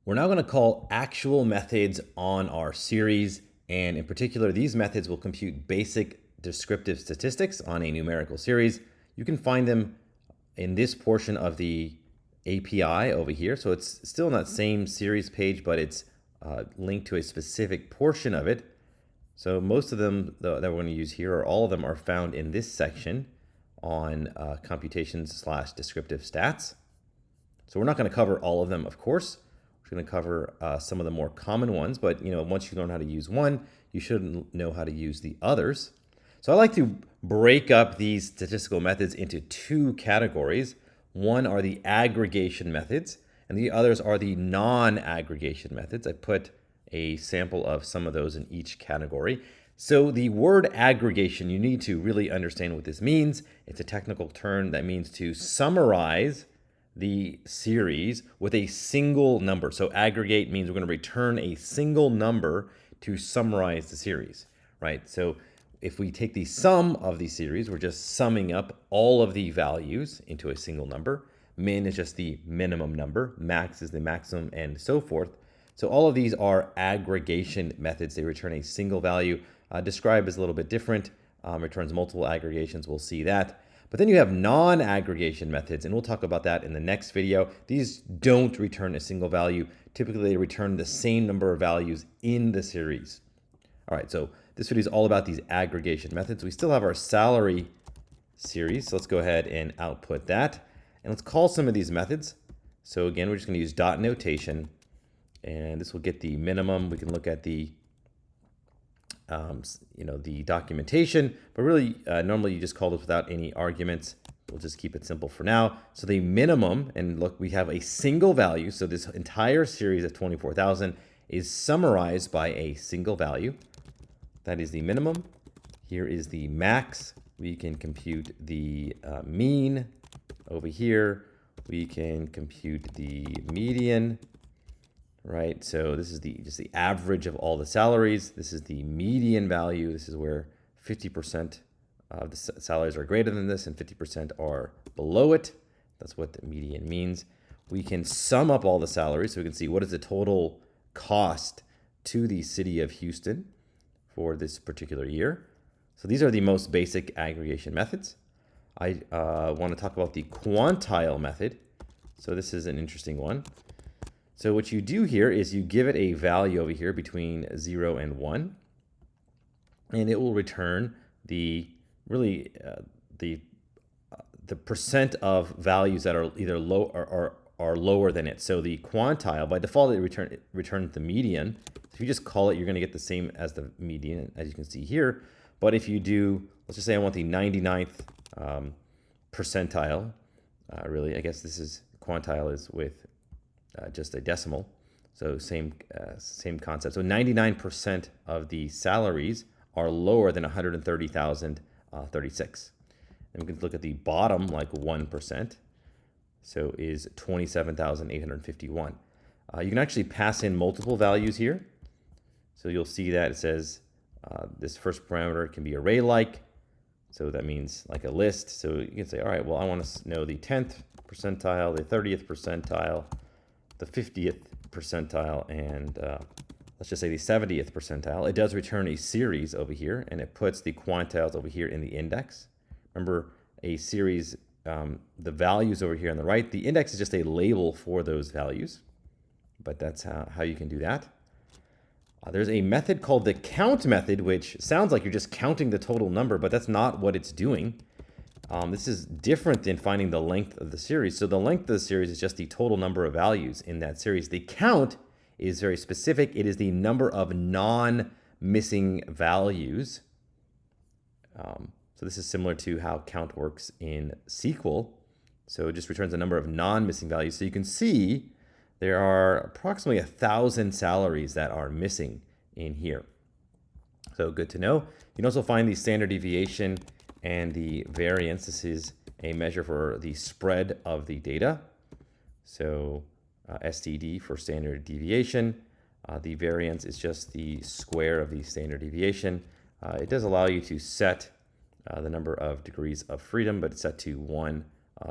We're now going to call actual methods on our series, and in particular, these methods will compute basic descriptive statistics on a numerical series. You can find them in this portion of the API over here. So it's still on that same series page, but it's linked to a specific portion of it. So most of them that we're going to use here, or all of them, are found in this section on computations/descriptive stats. So we're not going to cover all of them, of course. We're going to cover some of the more common ones, but once you learn how to use one, you should know how to use the others. So I like to break up these statistical methods into two categories. One are the aggregation methods, and the others are the non-aggregation methods. I put a sample of some of those in each category. So the word aggregation, you need to really understand what this means. It's a technical term that means to summarize the series with a single number. So aggregate means we're going to return a single number to summarize the series, right? So if we take the sum of the series, we're just summing up all of the values into a single number. Min is just the minimum number, max is the maximum, and so forth. So all of these are aggregation methods. They return a single value. Describe is a little bit different, returns multiple aggregations. We'll see that. But then you have non-aggregation methods, and we'll talk about that in the next video. These don't return a single value. Typically, they return the same number of values in the series. All right, so this video is all about these aggregation methods. We still have our salary series, so let's go ahead and output that. And let's call some of these methods. So again, we're just going to use dot notation, and this will get the minimum. We can look at the the documentation, but really normally you just call this without any arguments. We'll just keep it simple for now. So the minimum, and look, we have a single value. So this entire series of 24,000 is summarized by a single value. That is the minimum. Here is the max. We can compute the mean. Over here, we can compute the median. Right, so this is just the average of all the salaries. This is the median value. This is where 50% of the salaries are greater than this and 50% are below it. That's what the median means. We can sum up all the salaries so we can see what is the total cost to the city of Houston for this particular year. So these are the most basic aggregation methods. I want to talk about the quantile method. So this is an interesting one. So what you do here is you give it a value over here between 0 and 1, and it will return the percent of values that are either low or are lower than it. So the quantile, by default, it returns the median. If you just call it, you're going to get the same as the median, as you can see here. But if you do, let's just say I want the 99th percentile, really, I guess this is quantile is with just a decimal, so same concept. So 99% of the salaries are lower than 130,036. And we can look at the bottom, like 1%, so is 27,851. You can actually pass in multiple values here. So you'll see that it says this first parameter can be array-like, so that means like a list. So you can say, all right, well, I want to know the 10th percentile, the 30th percentile, the 50th percentile, and let's just say the 70th percentile. It does return a series over here, and it puts the quantiles over here in the index. Remember, a series, the values over here on the right, the index is just a label for those values, but that's how you can do that. There's a method called the count method, which sounds like you're just counting the total number, but that's not what it's doing. This is different than finding the length of the series. So the length of the series is just the total number of values in that series. The count is very specific. It is the number of non-missing values. So this is similar to how count works in SQL. So it just returns a number of non-missing values. So you can see there are approximately 1,000 salaries that are missing in here. So good to know. You can also find the standard deviation and the variance. This is a measure for the spread of the data. So STD for standard deviation. The variance is just the square of the standard deviation. It does allow you to set the number of degrees of freedom, but it's set to 1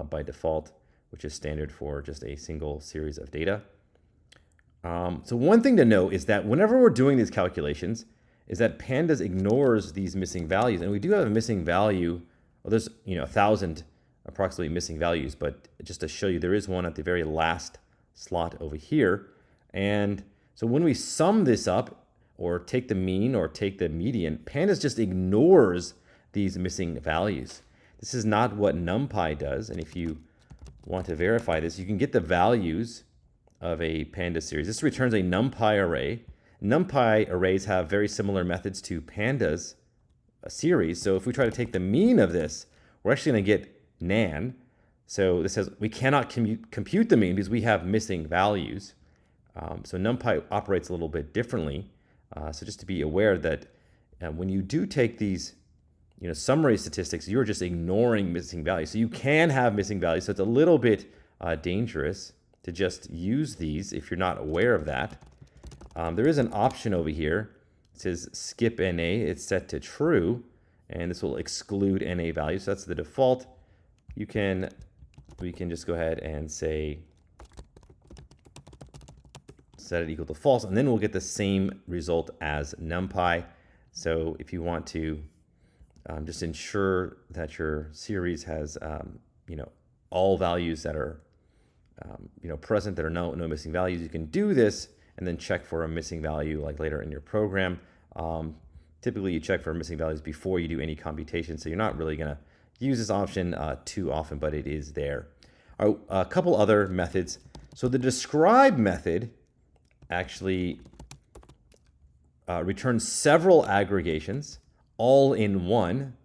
by default, which is standard for just a single series of data. So one thing to note is that whenever we're doing these calculations, is that pandas ignores these missing values, and we do have a missing value. Well, there's 1,000 approximately missing values, but just to show you, there is one at the very last slot over here. And so when we sum this up, or take the mean, or take the median, pandas just ignores these missing values. This is not what NumPy does, and if you want to verify this, you can get the values of a panda series. This returns a NumPy array. NumPy arrays have very similar methods to pandas series. So if we try to take the mean of this, we're actually going to get nan. So this says we cannot compute the mean because we have missing values. So NumPy operates a little bit differently. So just to be aware that when you do take these summary statistics, you're just ignoring missing values. So you can have missing values. So it's a little bit dangerous to just use these if you're not aware of that. There is an option over here. It says skip NA. It's set to true, and this will exclude NA values. So that's the default. We can just go ahead and say set it equal to false, and then we'll get the same result as NumPy. So if you want to just ensure that your series has all values that are present, that are no missing values, you can do this and then check for a missing value like later in your program. Typically you check for missing values before you do any computation, so you're not really going to use this option too often, but it is there. A couple other methods. So the describe method actually returns several aggregations all in one.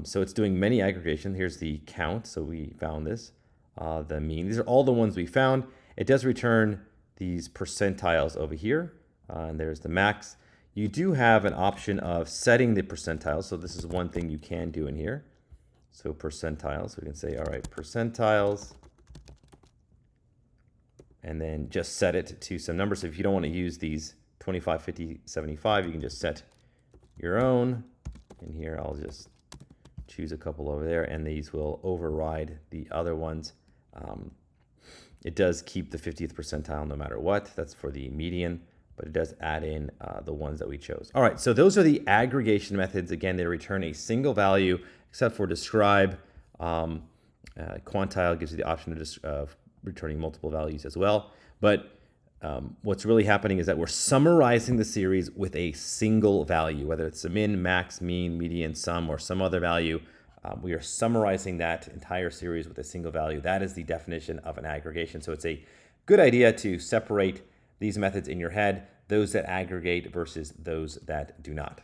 So it's doing many aggregations. Here's the count. So we found this, the mean. These are all the ones we found. It does return these percentiles over here, and there's the max. You do have an option of setting the percentiles. So this is one thing you can do in here. So percentiles, so we can say, all right, percentiles, and then just set it to some numbers. So if you don't want to use these 25, 50, 75, you can just set your own. And here I'll just choose a couple over there, and these will override the other ones. It does keep the 50th percentile no matter what. That's for the median, but it does add in the ones that we chose. All right, so those are the aggregation methods. Again, they return a single value, except for describe. Quantile gives you the option of returning multiple values as well. But what's really happening is that we're summarizing the series with a single value, whether it's a min, max, mean, median, sum, or some other value. We are summarizing that entire series with a single value. That is the definition of an aggregation. So it's a good idea to separate these methods in your head, those that aggregate versus those that do not.